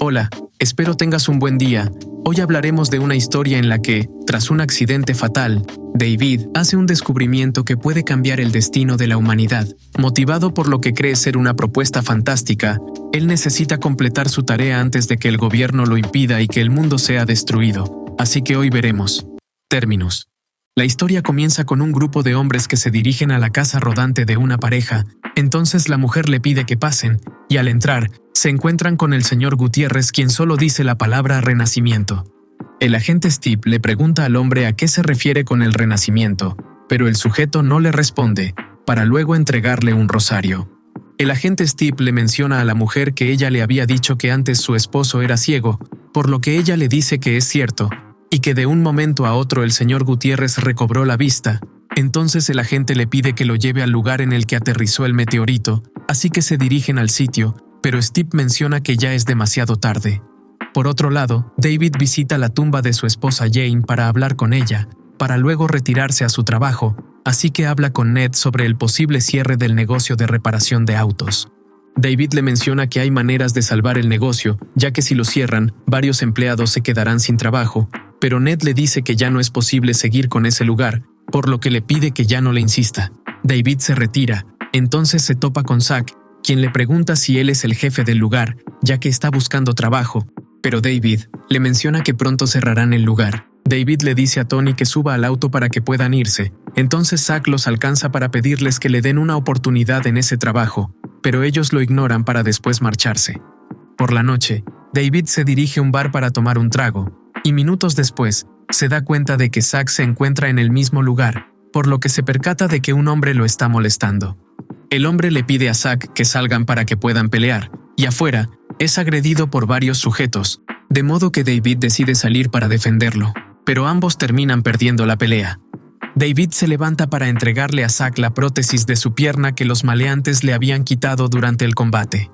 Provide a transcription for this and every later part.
Hola, espero tengas un buen día. Hoy hablaremos de una historia en la que, tras un accidente fatal, David hace un descubrimiento que puede cambiar el destino de la humanidad. Motivado por lo que cree ser una propuesta fantástica, él necesita completar su tarea antes de que el gobierno lo impida y que el mundo sea destruido. Así que hoy veremos. Terminus. La historia comienza con un grupo de hombres que se dirigen a la casa rodante de una pareja. Entonces la mujer le pide que pasen, y al entrar, se encuentran con el señor Gutiérrez, quien solo dice la palabra renacimiento. El agente Steve le pregunta al hombre a qué se refiere con el renacimiento, pero el sujeto no le responde, para luego entregarle un rosario. El agente Steve le menciona a la mujer que ella le había dicho que antes su esposo era ciego, por lo que ella le dice que es cierto, y que de un momento a otro el señor Gutiérrez recobró la vista. Entonces el agente le pide que lo lleve al lugar en el que aterrizó el meteorito, así que se dirigen al sitio, pero Steve menciona que ya es demasiado tarde. Por otro lado, David visita la tumba de su esposa Jane para hablar con ella, para luego retirarse a su trabajo, así que habla con Ned sobre el posible cierre del negocio de reparación de autos. David le menciona que hay maneras de salvar el negocio, ya que si lo cierran, varios empleados se quedarán sin trabajo, pero Ned le dice que ya no es posible seguir con ese lugar, por lo que le pide que ya no le insista. David se retira, entonces se topa con Zack, quien le pregunta si él es el jefe del lugar, ya que está buscando trabajo, pero David le menciona que pronto cerrarán el lugar. David le dice a Tony que suba al auto para que puedan irse, entonces Zack los alcanza para pedirles que le den una oportunidad en ese trabajo, pero ellos lo ignoran para después marcharse. Por la noche, David se dirige a un bar para tomar un trago, y minutos después, se da cuenta de que Zack se encuentra en el mismo lugar, por lo que se percata de que un hombre lo está molestando. El hombre le pide a Zack que salgan para que puedan pelear, y afuera, es agredido por varios sujetos, de modo que David decide salir para defenderlo, pero ambos terminan perdiendo la pelea. David se levanta para entregarle a Zack la prótesis de su pierna que los maleantes le habían quitado durante el combate.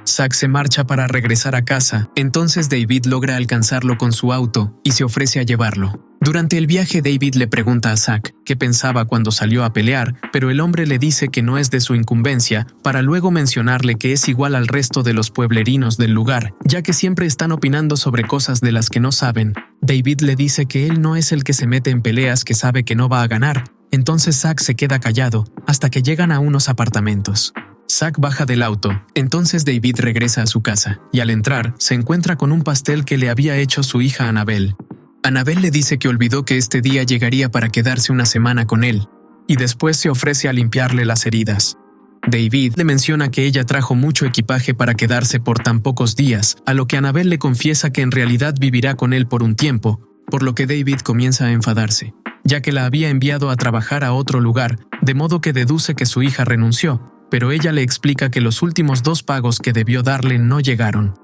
Zack se marcha para regresar a casa, entonces David logra alcanzarlo con su auto y se ofrece a llevarlo. Durante el viaje David le pregunta a Zack qué pensaba cuando salió a pelear, pero el hombre le dice que no es de su incumbencia, para luego mencionarle que es igual al resto de los pueblerinos del lugar, ya que siempre están opinando sobre cosas de las que no saben. David le dice que él no es el que se mete en peleas que sabe que no va a ganar, entonces Zack se queda callado hasta que llegan a unos apartamentos. Zack baja del auto, entonces David regresa a su casa, y al entrar, se encuentra con un pastel que le había hecho su hija Annabelle. Annabelle le dice que olvidó que este día llegaría para quedarse una semana con él, y después se ofrece a limpiarle las heridas. David le menciona que ella trajo mucho equipaje para quedarse por tan pocos días, a lo que Annabelle le confiesa que en realidad vivirá con él por un tiempo, por lo que David comienza a enfadarse, ya que la había enviado a trabajar a otro lugar, de modo que deduce que su hija renunció, pero ella le explica que los últimos 2 pagos que debió darle no llegaron.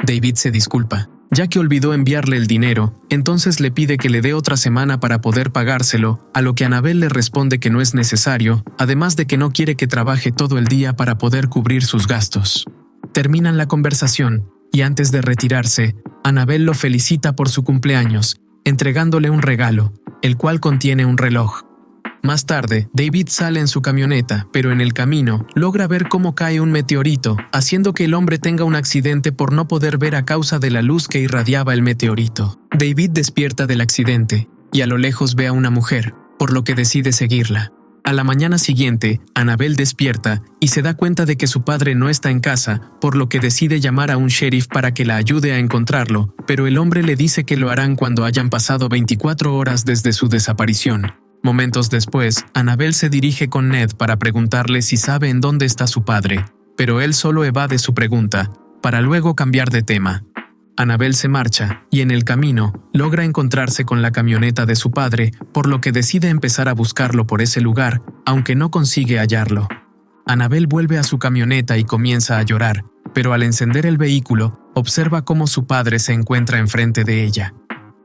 David se disculpa, ya que olvidó enviarle el dinero, entonces le pide que le dé otra semana para poder pagárselo, a lo que Annabelle le responde que no es necesario, además de que no quiere que trabaje todo el día para poder cubrir sus gastos. Terminan la conversación, y antes de retirarse, Annabelle lo felicita por su cumpleaños, entregándole un regalo, el cual contiene un reloj. Más tarde, David sale en su camioneta, pero en el camino logra ver cómo cae un meteorito, haciendo que el hombre tenga un accidente por no poder ver a causa de la luz que irradiaba el meteorito. David despierta del accidente, y a lo lejos ve a una mujer, por lo que decide seguirla. A la mañana siguiente, Annabelle despierta y se da cuenta de que su padre no está en casa, por lo que decide llamar a un sheriff para que la ayude a encontrarlo, pero el hombre le dice que lo harán cuando hayan pasado 24 horas desde su desaparición. Momentos después, Annabelle se dirige con Ned para preguntarle si sabe en dónde está su padre, pero él solo evade su pregunta, para luego cambiar de tema. Annabelle se marcha, y en el camino, logra encontrarse con la camioneta de su padre, por lo que decide empezar a buscarlo por ese lugar, aunque no consigue hallarlo. Annabelle vuelve a su camioneta y comienza a llorar, pero al encender el vehículo, observa cómo su padre se encuentra enfrente de ella.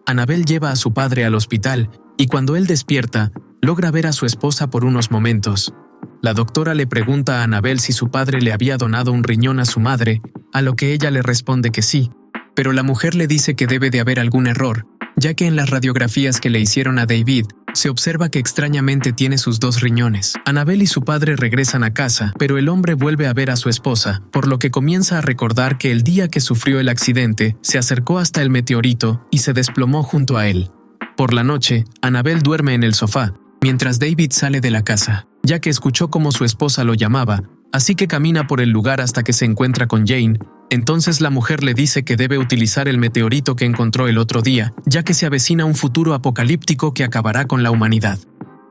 Annabelle lleva a su padre al hospital, y cuando él despierta, logra ver a su esposa por unos momentos. La doctora le pregunta a Annabelle si su padre le había donado un riñón a su madre, a lo que ella le responde que sí, pero la mujer le dice que debe de haber algún error, ya que en las radiografías que le hicieron a David, Se observa que extrañamente tiene sus 2 riñones. Annabelle y su padre regresan a casa, pero el hombre vuelve a ver a su esposa, por lo que comienza a recordar que el día que sufrió el accidente, se acercó hasta el meteorito y se desplomó junto a él. Por la noche, Annabelle duerme en el sofá, mientras David sale de la casa, ya que escuchó cómo su esposa lo llamaba, así que camina por el lugar hasta que se encuentra con Jane. Entonces la mujer le dice que debe utilizar el meteorito que encontró el otro día, ya que se avecina un futuro apocalíptico que acabará con la humanidad.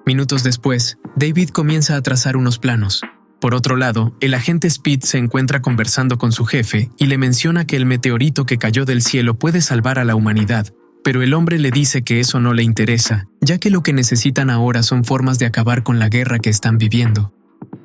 Minutos después, David comienza a trazar unos planos. Por otro lado, el agente Speed se encuentra conversando con su jefe y le menciona que el meteorito que cayó del cielo puede salvar a la humanidad, pero el hombre le dice que eso no le interesa, ya que lo que necesitan ahora son formas de acabar con la guerra que están viviendo.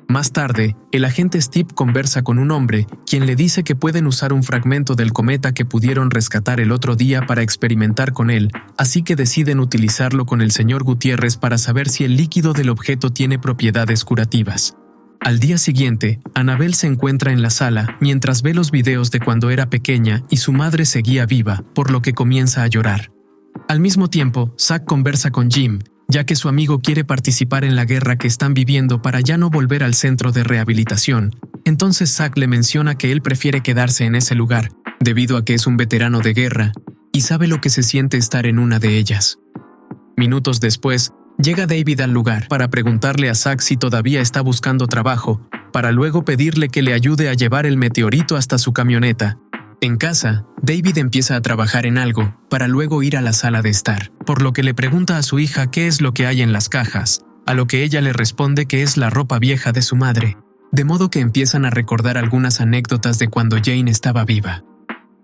Más tarde, el agente Steve conversa con un hombre, quien le dice que pueden usar un fragmento del cometa que pudieron rescatar el otro día para experimentar con él, así que deciden utilizarlo con el señor Gutiérrez para saber si el líquido del objeto tiene propiedades curativas. Al día siguiente, Annabelle se encuentra en la sala mientras ve los videos de cuando era pequeña y su madre seguía viva, por lo que comienza a llorar. Al mismo tiempo, Zack conversa con Jim, ya que su amigo quiere participar en la guerra que están viviendo para ya no volver al centro de rehabilitación. Entonces Zack le menciona que él prefiere quedarse en ese lugar, debido a que es un veterano de guerra, y sabe lo que se siente estar en una de ellas. Minutos después, llega David al lugar para preguntarle a Zack si todavía está buscando trabajo, para luego pedirle que le ayude a llevar el meteorito hasta su camioneta. En casa, David empieza a trabajar en algo, para luego ir a la sala de estar, por lo que le pregunta a su hija qué es lo que hay en las cajas, a lo que ella le responde que es la ropa vieja de su madre, de modo que empiezan a recordar algunas anécdotas de cuando Jane estaba viva.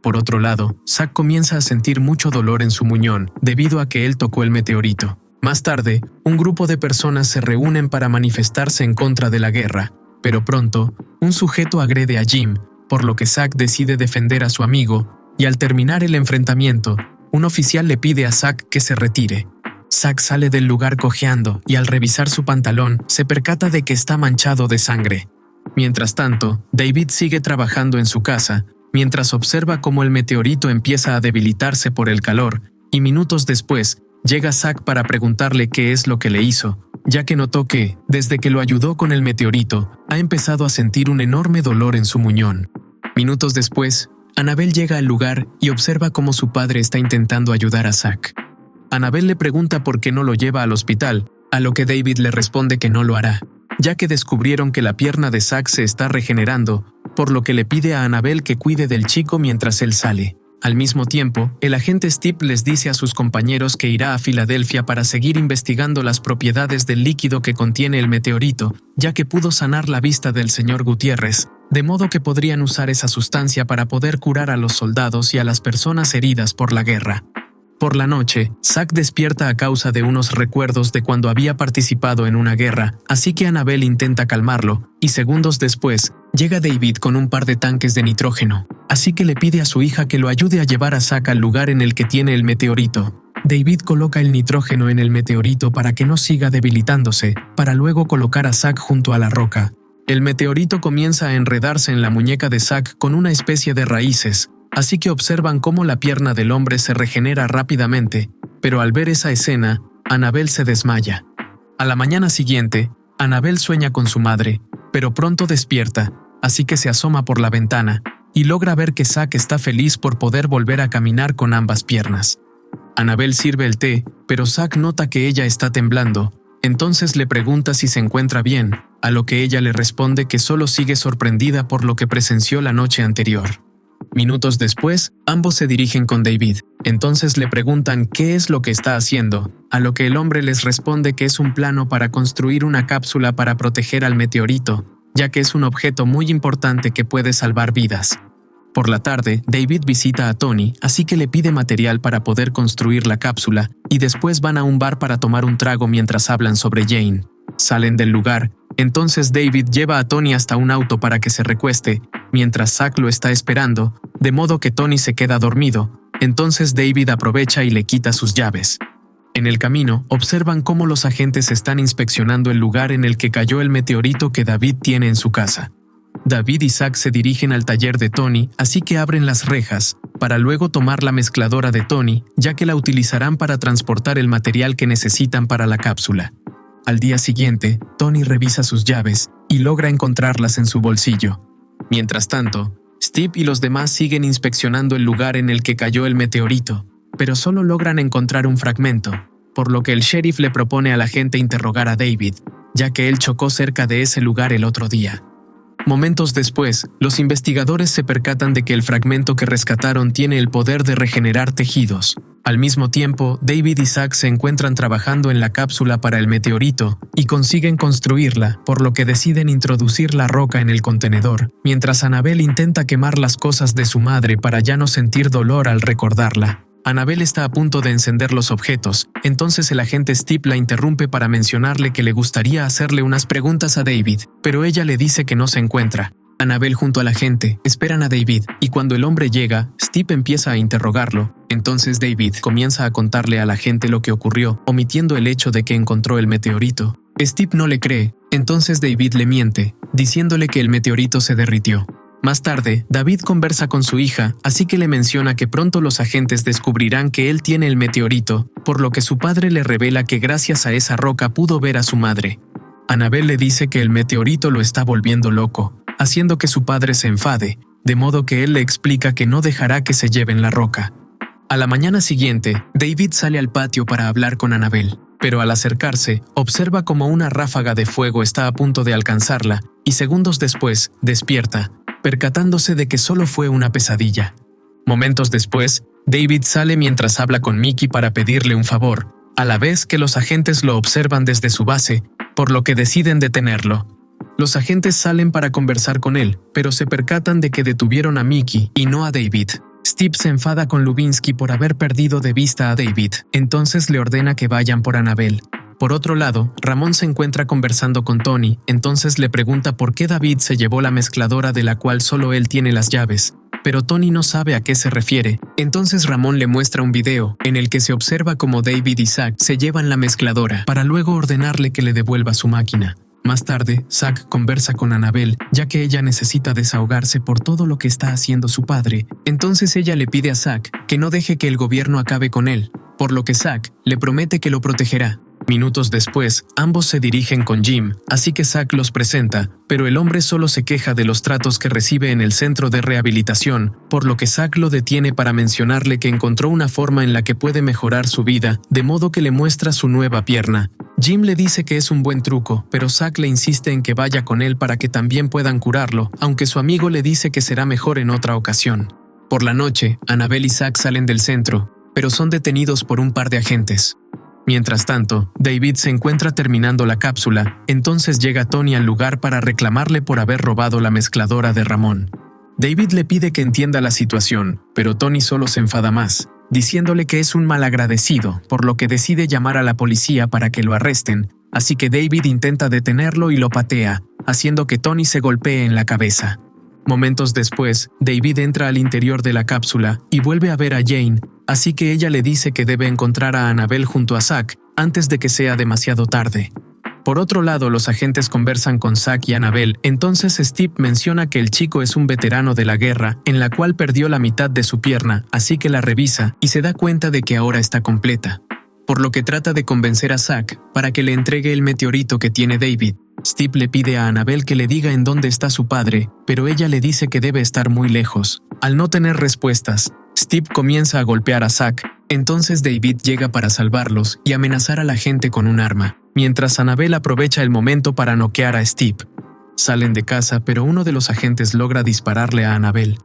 Por otro lado, Zack comienza a sentir mucho dolor en su muñón, debido a que él tocó el meteorito. Más tarde, un grupo de personas se reúnen para manifestarse en contra de la guerra, pero pronto, un sujeto agrede a Jim, por lo que Zack decide defender a su amigo, y al terminar el enfrentamiento, un oficial le pide a Zack que se retire. Zack sale del lugar cojeando y al revisar su pantalón, se percata de que está manchado de sangre. Mientras tanto, David sigue trabajando en su casa, mientras observa cómo el meteorito empieza a debilitarse por el calor, y minutos después, llega Zack para preguntarle qué es lo que le hizo, ya que notó que, desde que lo ayudó con el meteorito, ha empezado a sentir un enorme dolor en su muñón. Minutos después, Annabelle llega al lugar y observa cómo su padre está intentando ayudar a Zack. Annabelle le pregunta por qué no lo lleva al hospital, a lo que David le responde que no lo hará, ya que descubrieron que la pierna de Zack se está regenerando, por lo que le pide a Annabelle que cuide del chico mientras él sale. Al mismo tiempo, el agente Steve les dice a sus compañeros que irá a Filadelfia para seguir investigando las propiedades del líquido que contiene el meteorito, ya que pudo sanar la vista del señor Gutiérrez, de modo que podrían usar esa sustancia para poder curar a los soldados y a las personas heridas por la guerra. Por la noche, Zack despierta a causa de unos recuerdos de cuando había participado en una guerra, así que Annabelle intenta calmarlo, y segundos después, llega David con un par de tanques de nitrógeno, así que le pide a su hija que lo ayude a llevar a Zack al lugar en el que tiene el meteorito. David coloca el nitrógeno en el meteorito para que no siga debilitándose, para luego colocar a Zack junto a la roca. El meteorito comienza a enredarse en la muñeca de Zack con una especie de raíces, así que observan cómo la pierna del hombre se regenera rápidamente, pero al ver esa escena, Annabelle se desmaya. A la mañana siguiente, Annabelle sueña con su madre, pero pronto despierta, así que se asoma por la ventana y logra ver que Zack está feliz por poder volver a caminar con ambas piernas. Annabelle sirve el té, pero Zack nota que ella está temblando, entonces le pregunta si se encuentra bien, a lo que ella le responde que solo sigue sorprendida por lo que presenció la noche anterior. Minutos después, ambos se dirigen con David, entonces le preguntan qué es lo que está haciendo, a lo que el hombre les responde que es un plano para construir una cápsula para proteger al meteorito, ya que es un objeto muy importante que puede salvar vidas. Por la tarde, David visita a Tony, así que le pide material para poder construir la cápsula, y después van a un bar para tomar un trago mientras hablan sobre Jane. Salen del lugar, entonces David lleva a Tony hasta un auto para que se recueste, mientras Zack lo está esperando, de modo que Tony se queda dormido, entonces David aprovecha y le quita sus llaves. En el camino, observan cómo los agentes están inspeccionando el lugar en el que cayó el meteorito que David tiene en su casa. David y Zack se dirigen al taller de Tony, así que abren las rejas, para luego tomar la mezcladora de Tony, ya que la utilizarán para transportar el material que necesitan para la cápsula. Al día siguiente, Tony revisa sus llaves y logra encontrarlas en su bolsillo. Mientras tanto, Steve y los demás siguen inspeccionando el lugar en el que cayó el meteorito, pero solo logran encontrar un fragmento, por lo que el sheriff le propone a la gente interrogar a David, ya que él chocó cerca de ese lugar el otro día. Momentos después, los investigadores se percatan de que el fragmento que rescataron tiene el poder de regenerar tejidos. Al mismo tiempo, David y Zack se encuentran trabajando en la cápsula para el meteorito y consiguen construirla, por lo que deciden introducir la roca en el contenedor, mientras Annabelle intenta quemar las cosas de su madre para ya no sentir dolor al recordarla. Annabelle está a punto de encender los objetos, entonces el agente Steve la interrumpe para mencionarle que le gustaría hacerle unas preguntas a David, pero ella le dice que no se encuentra. Annabelle junto al agente esperan a David, y cuando el hombre llega, Steve empieza a interrogarlo. Entonces David comienza a contarle al agente lo que ocurrió, omitiendo el hecho de que encontró el meteorito. Steve no le cree, entonces David le miente, diciéndole que el meteorito se derritió. Más tarde, David conversa con su hija, así que le menciona que pronto los agentes descubrirán que él tiene el meteorito, por lo que su padre le revela que gracias a esa roca pudo ver a su madre. Annabelle le dice que el meteorito lo está volviendo loco, haciendo que su padre se enfade, de modo que él le explica que no dejará que se lleven la roca. A la mañana siguiente, David sale al patio para hablar con Annabelle, pero al acercarse, observa como una ráfaga de fuego está a punto de alcanzarla, y segundos después, despierta, percatándose de que solo fue una pesadilla. Momentos después, David sale mientras habla con Mickey para pedirle un favor, a la vez que los agentes lo observan desde su base, por lo que deciden detenerlo. Los agentes salen para conversar con él, pero se percatan de que detuvieron a Mickey y no a David. Steve se enfada con Lubinsky por haber perdido de vista a David, entonces le ordena que vayan por Annabelle. Por otro lado, Ramón se encuentra conversando con Tony, entonces le pregunta por qué David se llevó la mezcladora de la cual solo él tiene las llaves, pero Tony no sabe a qué se refiere. Entonces Ramón le muestra un video, en el que se observa cómo David y Zack se llevan la mezcladora, para luego ordenarle que le devuelva su máquina. Más tarde, Zack conversa con Annabelle, ya que ella necesita desahogarse por todo lo que está haciendo su padre. Entonces ella le pide a Zack que no deje que el gobierno acabe con él, por lo que Zack le promete que lo protegerá. Minutos después, ambos se dirigen con Jim, así que Zack los presenta, pero el hombre solo se queja de los tratos que recibe en el centro de rehabilitación, por lo que Zack lo detiene para mencionarle que encontró una forma en la que puede mejorar su vida, de modo que le muestra su nueva pierna. Jim le dice que es un buen truco, pero Zack le insiste en que vaya con él para que también puedan curarlo, aunque su amigo le dice que será mejor en otra ocasión. Por la noche, Annabelle y Zack salen del centro, pero son detenidos por un par de agentes. Mientras tanto, David se encuentra terminando la cápsula, entonces llega Tony al lugar para reclamarle por haber robado la mezcladora de Ramón. David le pide que entienda la situación, pero Tony solo se enfada más, diciéndole que es un malagradecido, por lo que decide llamar a la policía para que lo arresten, así que David intenta detenerlo y lo patea, haciendo que Tony se golpee en la cabeza. Momentos después, David entra al interior de la cápsula y vuelve a ver a Jane, así que ella le dice que debe encontrar a Annabelle junto a Zack antes de que sea demasiado tarde. Por otro lado, los agentes conversan con Zack y Annabelle, entonces Steve menciona que el chico es un veterano de la guerra, en la cual perdió la mitad de su pierna, así que la revisa y se da cuenta de que ahora está completa. Por lo que trata de convencer a Zack para que le entregue el meteorito que tiene David. Steve le pide a Annabelle que le diga en dónde está su padre, pero ella le dice que debe estar muy lejos. Al no tener respuestas, Steve comienza a golpear a Zack, entonces David llega para salvarlos y amenazar a la gente con un arma, mientras Annabelle aprovecha el momento para noquear a Steve. Salen de casa, pero uno de los agentes logra dispararle a Annabelle.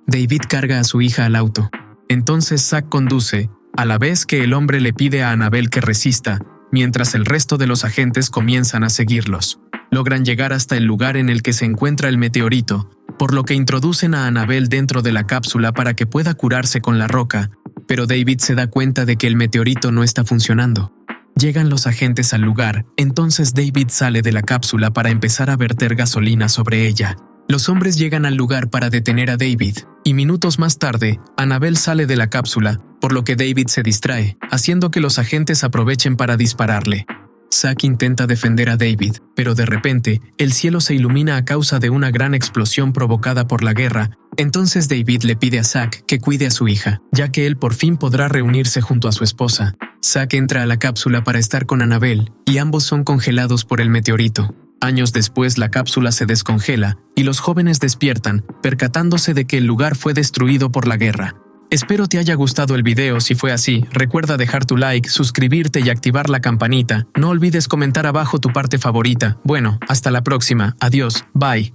David carga a su hija al auto. Entonces Zack conduce, a la vez que el hombre le pide a Annabelle que resista, mientras el resto de los agentes comienzan a seguirlos. Logran llegar hasta el lugar en el que se encuentra el meteorito, por lo que introducen a Annabelle dentro de la cápsula para que pueda curarse con la roca, pero David se da cuenta de que el meteorito no está funcionando. Llegan los agentes al lugar, entonces David sale de la cápsula para empezar a verter gasolina sobre ella. Los hombres llegan al lugar para detener a David, y minutos más tarde, Annabelle sale de la cápsula, por lo que David se distrae, haciendo que los agentes aprovechen para dispararle. Zack intenta defender a David, pero de repente, el cielo se ilumina a causa de una gran explosión provocada por la guerra. Entonces David le pide a Zack que cuide a su hija, ya que él por fin podrá reunirse junto a su esposa. Zack entra a la cápsula para estar con Annabelle, y ambos son congelados por el meteorito. Años después, la cápsula se descongela, y los jóvenes despiertan, percatándose de que el lugar fue destruido por la guerra. Espero te haya gustado el video. Si fue así, recuerda dejar tu like, suscribirte y activar la campanita. No olvides comentar abajo tu parte favorita. Bueno, hasta la próxima. Adiós. Bye.